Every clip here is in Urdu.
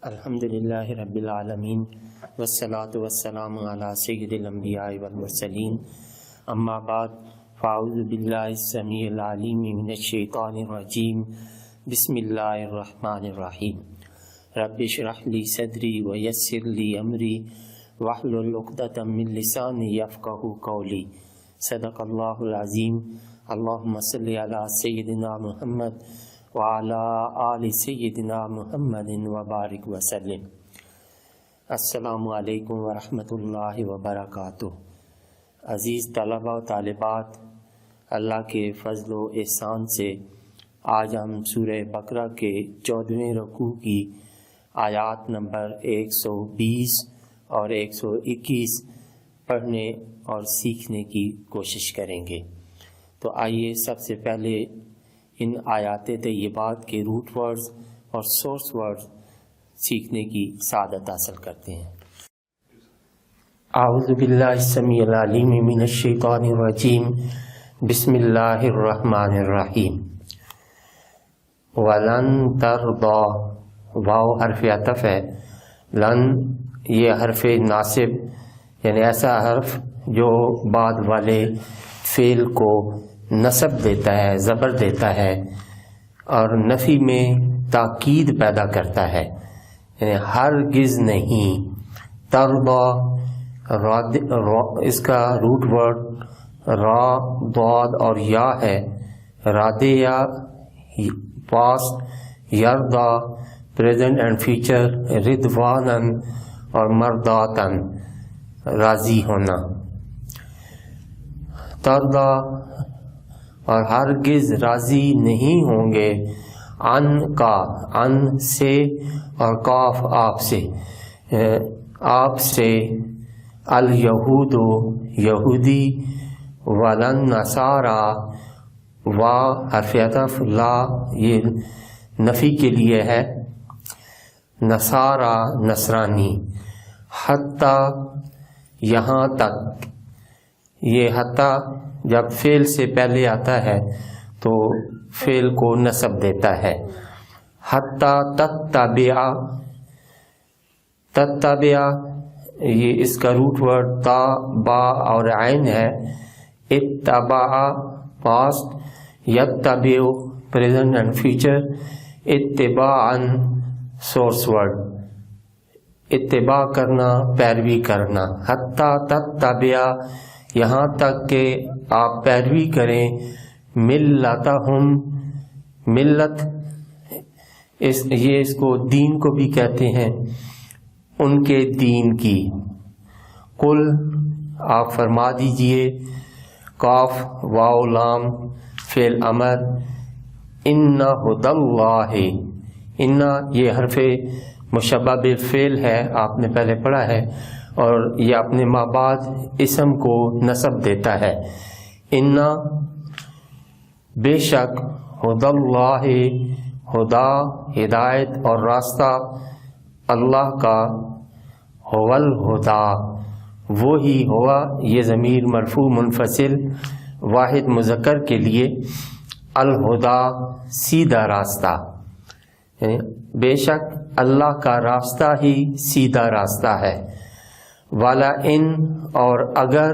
الحمدللہ رب العالمین والصلاة والسلام علی سید الانبیاء والمرسلین اما بعد فاعوذ باللہ السمیع العلیم من الشیطان الرجیم بسم اللہ الرحمن الرحیم رب اشرح لی صدری ویسر لی امری واحلل عقدۃ من لسانی یفقہوا قولی صدق اللہ العظیم اللہم صلی علی سیدنا محمد وعلی آل سیدنا محمد وبارک وسلم۔ السلام علیکم ورحمۃ اللہ وبرکاتہ۔ عزیز طلبہ و طالبات، اللہ کے فضل و احسان سے آج ہم سورہ بقرہ کے 14ویں رکوع کی آیات نمبر 120 اور 121 پڑھنے اور سیکھنے کی کوشش کریں گے۔ تو آئیے سب سے پہلے ان آیات طیبات کے روٹ ورڈز اور سورس ورڈز سیکھنے کی سعادت حاصل کرتے ہیں۔ اعوذ باللہ السمیع العلیم من الشیطان الرجیم بسم اللہ الرحمن الرحیم۔ وَلَن تَرْضَى، واو حرف عطف ہے، لن یہ حرف ناصب یعنی ایسا حرف جو بعد والے فعل کو نصب دیتا ہے، زبر دیتا ہے اور نفی میں تاکید پیدا کرتا ہے، یعنی ہرگز نہیں۔ ترضا اس کا روٹ ورڈ را، ضاد اور یا ہے، رادے یا پاسٹ، یردا پریزنٹ اینڈ فیوچر، رضوانن اور مرداتن راضی ہونا۔ ترضا اور ہرگز راضی نہیں ہوں گے، ان کا، ان سے اور کاف آپ سے، آپ سے، الیہود یہودی، ولن نصارا، وا حرف عطف، لا یہ نفی کے لیے ہے، نصارا نصرانی، حتی یہاں تک، یہ حتی جب فعل سے پہلے آتا ہے تو فعل کو نصب دیتا ہے۔ حتی تتبع، تتبع یہ اس کا روٹ ورڈ تا، با اور عین ہے، اتبع پاسٹ، یتبع پریزنٹ اینڈ فیوچر، اتباعاً سورس ورڈ، اتباع کرنا، پیروی کرنا۔ حتی تتبع یہاں تک کہ آپ پیروی کریں، ملتہم، ملت یہ اس کو دین کو بھی کہتے ہیں، ان کے دین کی۔ قل آپ فرما دیجئے، قاف واو لام فعل امر، ان ہدی اللہ، ان یہ حرف مشبہ بالفعل ہے، آپ نے پہلے پڑھا ہے، اور یہ اپنے ما بعد اسم کو نصب دیتا ہے۔ ان بے شک، ہدی اللہ ہدا ہدایت اور راستہ اللہ کا، هو الہدا وہی، ہوا یہ ضمیر مرفوع منفصل واحد مذکر کے لیے، الہدا سیدھا راستہ، یعنی بے شک اللہ کا راستہ ہی سیدھا راستہ ہے۔ والا ان اور اگر،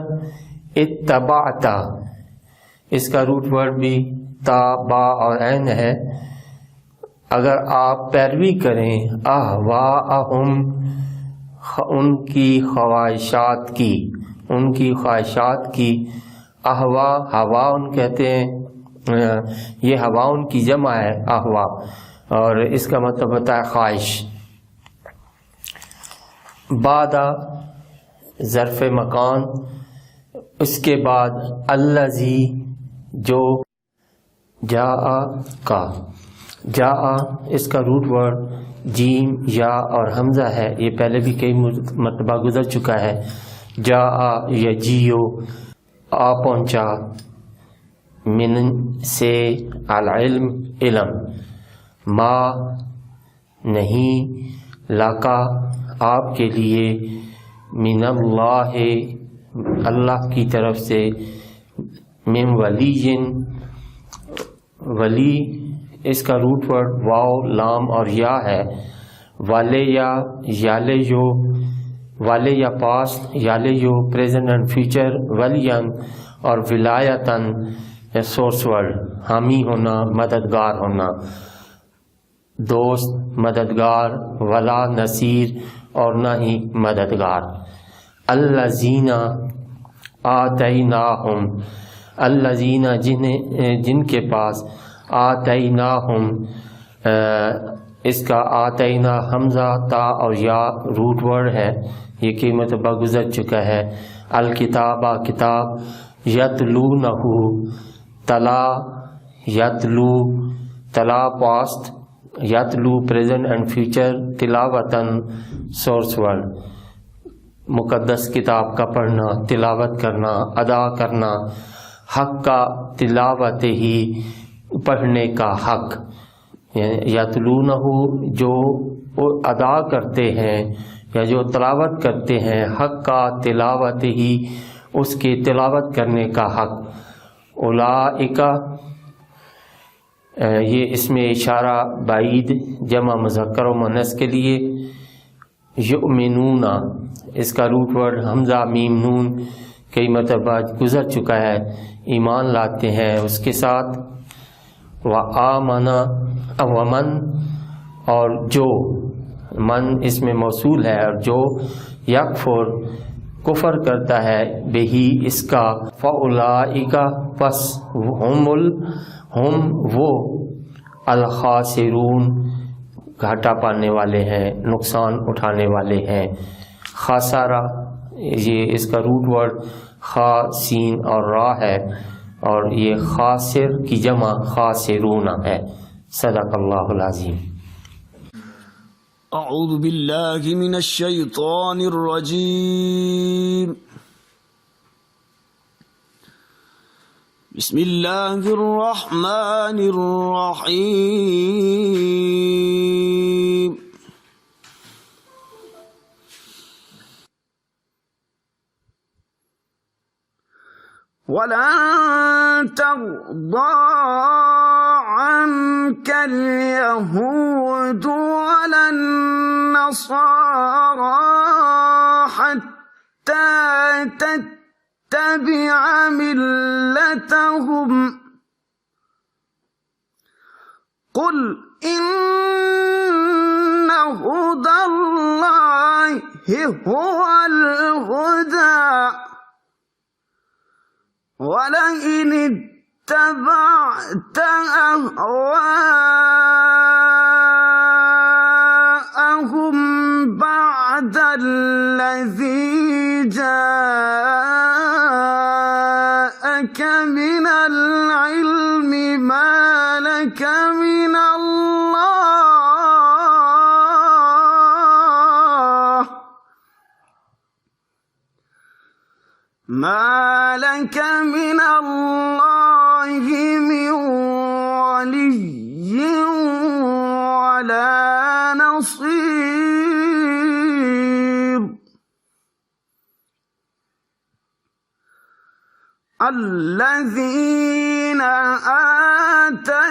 اتبعتا اس کا روٹ ورڈ بھی تا، با اور عین ہے، اگر آپ پیروی کریں، اہواءہم ان کی خواہشات کی، ان کی خواہشات کی، اہوا ہواؤن کہتے ہیں، یہ ہواؤن کی جمع ہے اہوا، اور اس کا مطلب ہوتا ہے خواہش۔ بعد ظرف مکان، اس کے بعد الذی جو، جاء کا، جاء اس کا روٹ ورڈ جیم، یا اور حمزہ ہے، یہ پہلے بھی کئی مرتبہ گزر چکا ہے۔ جاء یجیو آ پہنچا، من سے، العلم علم، ما نہیں، لاکا آپ کے لیے، من اللہ اللہ کی طرف سے، من ولی ولی اس کا روٹ ورڈ واو لام اور یا ہے، والے یا پاسٹ، یالیو پریزنٹ اینڈ فیوچر، ولین اور ولایتن سورس ورڈ، حامی ہونا، مددگار ہونا، دوست، مددگار، ولا نصیر اور نہ ہی مددگار۔ الذین آتیناہم، الذین جن کے پاس، آتیناہم اس کا آتینا حمزہ تا اور یا روٹ ورڈ ہے، یہ کئی مرتبہ گزر چکا ہے۔ الکتابہ کتاب، یتلونہ تلا، یتلو تلا پاسٹ، یتلو پریزنٹ اینڈ فیوچر، تلاوتاً سورس ورڈ، مقدس کتاب کا پڑھنا، تلاوت کرنا، ادا کرنا، حق کا تلاوت ہی پڑھنے کا حق، یتلونہ جو ادا کرتے ہیں یا جو تلاوت کرتے ہیں، حق کا تلاوت ہی اس کی تلاوت کرنے کا حق۔ اولئک یہ اس میں اشارہ بعید جمع مذکر و مؤنث کے لیے، یؤمنون اس کا روٹ ورڈ حمزہ میم نون کئی مرتبہ گزر چکا ہے، ایمان لاتے ہیں اس کے ساتھ۔ وآمن ومن اور جو، من اس میں موصول ہے، اور جو یکفر کفر کرتا ہے، بہی اس کا، فاولئک پس ہم وہ، الخاسرون گھاٹا پانے والے ہیں، نقصان اٹھانے والے ہیں۔ خسارہ یہ اس کا روٹ ورڈ خا سین اور را ہے، اور یہ خاسر کی جمع خاسرون ہے۔ صدق اللہ العظیم۔ اعوذ باللہ من الشیطان الرجیم، بسم اللہ الرحمن الرحیم۔ وَلَن تَرْضَىٰ عَنكَ الْيَهُودُ وَلَا النَّصَارَىٰ حَتَّىٰ تَتَّبِعَ مِلَّتَهُمْ قُلْ إِنَّ هُدَى اللَّهِ هُوَ الْهُدَىٰ وَلَئِنِ اتَّبَعْتَ أَهْوَاءَهُمْ بَعْدَ الَّذِي جَاءَكَ مِنَ الْعِلْمِ مَا لَكَ مِنَ اللَّهِ مِنْ وَلِيٍّ وَلَا نَصِيرٍ۔ الَّذِينَ آتَيْنَاهُمُ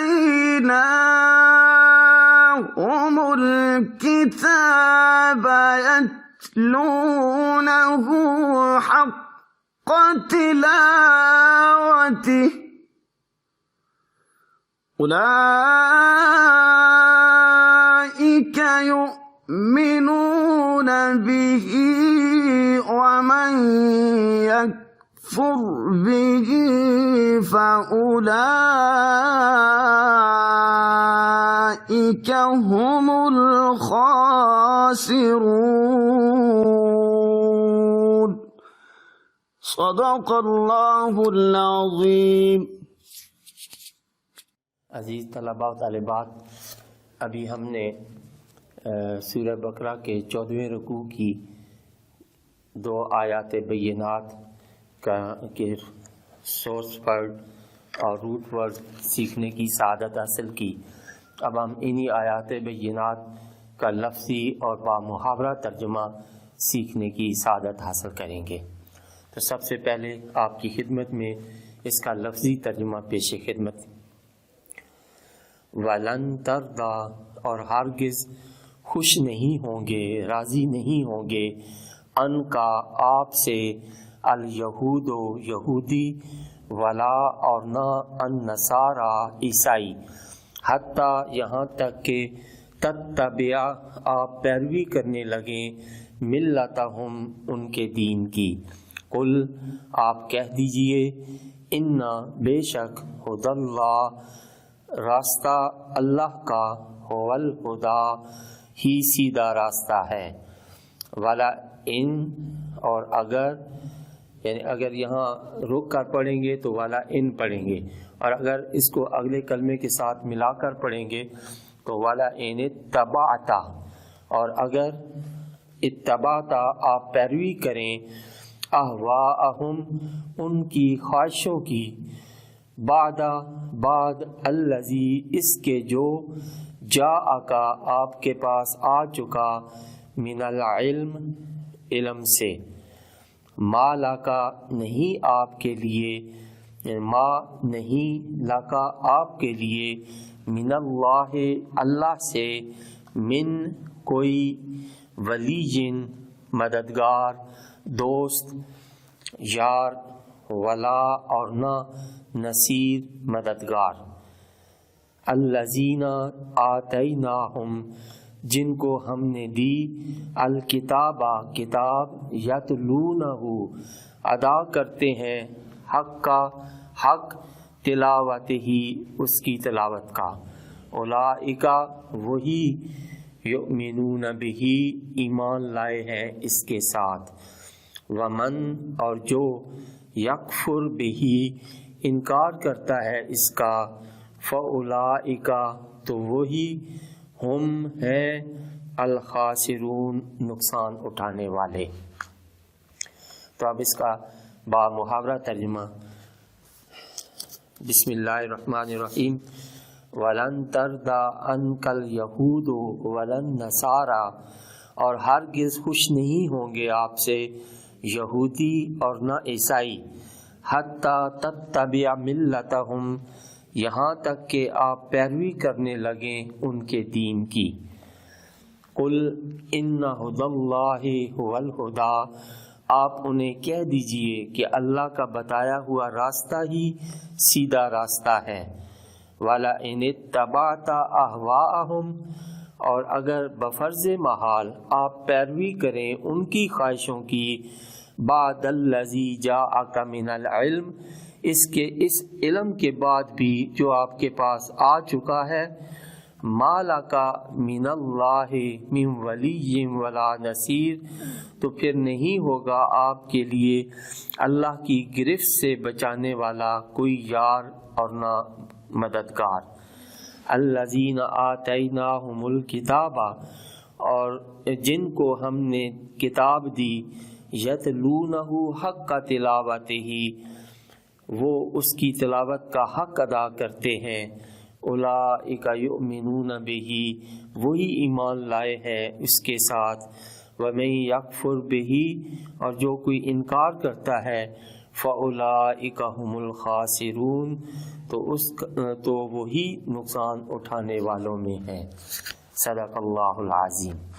الْكِتَابَ يَتْلُونَهُ حَقَّ تِلَاوَتِهِ أُولَئِكَ يُؤْمِنُونَ بِهِ وَمَن يَكْفُرْ بِهِ فَأُولَئِكَ هُمُ الْخَاسِرُونَ۔ صدق اللہ العظیم۔ عزیز طلباء و طالبات، ابھی ہم نے سورہ بقرہ کے 14ویں رکوع کی 2 آیات بینات کے سورس ورڈ اور روٹ ورڈ سیکھنے کی سعادت حاصل کی۔ اب ہم انہی آیات بینات کا لفظی اور بامحاورہ ترجمہ سیکھنے کی سعادت حاصل کریں گے۔ تو سب سے پہلے آپ کی خدمت میں اس کا لفظی ترجمہ پیش خدمت۔ وَلَن تَرْضَىٰ اور ہرگز خوش نہیں ہوں گے، راضی نہیں ہوں گے، ان کا آپ سے، الیہود یہودی، ولا اور نہ النصارا عیسائی، حتیٰ یہاں تک کہ تتبع آپ پیروی کرنے لگیں، ملتہم ان کے دین کی۔ قل آپ کہہ دیجئے، ان بے شک ہدی اللہ راستہ اللہ کا، هو الہدی ہی سیدھا راستہ ہے، ولا ان اور اگر، یعنی اگر یہاں رک کر پڑھیں گے تو والا ان پڑھیں گے، اور اگر اس کو اگلے کلمے کے ساتھ ملا کر پڑھیں گے تو والا ان اتبعتا، اور اگر اتبعتا آپ پیروی کریں، اہواءہم ان کی خواہشوں کی، بعد الذی اس کے جو، جاءکا آپ کے پاس آ چکا، من العلم علم سے، ما لکا نہیں آپ کے لیے، ما نہیں لکا آپ کے لیے، من اللہ اللہ سے، من کوئی، ولی مددگار، دوست، یار، ولا اور نہ نصیر مددگار، الذین آتیناہم جن کو ہم نے دی، الکتاب کتاب، یتلونہ ادا کرتے ہیں، حق تلاوت ہی اس کی تلاوت کا، اولئک وہی، یؤمنون بہ ایمان لائے ہیں اس کے ساتھ، ومن اور جو، یکفر بہ انکار کرتا ہے اس کا، فاولئک تو وہی، ہم ہیں الخاسرون نقصان اٹھانے والے۔ تو اب اس کا با محاورہ ترجمہ، بسم اللہ الرحمن الرحیم۔ وَلَن تَرْضَىٰ عَنْكَ الْيَهُودُ وَلَا النَّصَارَىٰ اور ہرگز خوش نہیں ہوں گے آپ سے یہودی اور نہ عیسائی، حَتَّىٰ تَتَّبِعَ مِلَّتَهُمْ یہاں تک کہ آپ پیروی کرنے لگیں ان کے دین کی۔ قُلْ إِنَّ هُدَى اللَّهِ هُوَ الْهُدَىٰ آپ انہیں کہہ دیجئے کہ اللہ کا بتایا ہوا راستہ ہی سیدھا راستہ ہے، وَلَئِنِ اتَّبَعْتَ أَهْوَاءَهُمْ اور اگر بفرض محال آپ پیروی کریں ان کی خواہشوں کی، بعد الذی جاءک من العلم اس علم کے بعد بھی جو آپ کے پاس آ چکا ہے، ما لکا من اللہ من ولی ولا نصیر تو پھر نہیں ہوگا آپ کے لیے اللہ کی گرفت سے بچانے والا کوئی یار اور نہ مددگار۔ الذین آتیناہم الکتاب اور جن کو ہم نے کتاب دی، یتلونہ حق تلاوتہ وہ اس کی تلاوت کا حق ادا کرتے ہیں، اولئک یؤمنون بہ وہی ایمان لائے ہیں اس کے ساتھ، ومن یکفر بہ اور جو کوئی انکار کرتا ہے، فاولئک هم الخاسرون تو وہی نقصان اٹھانے والوں میں ہیں۔ صدق اللہ العظیم۔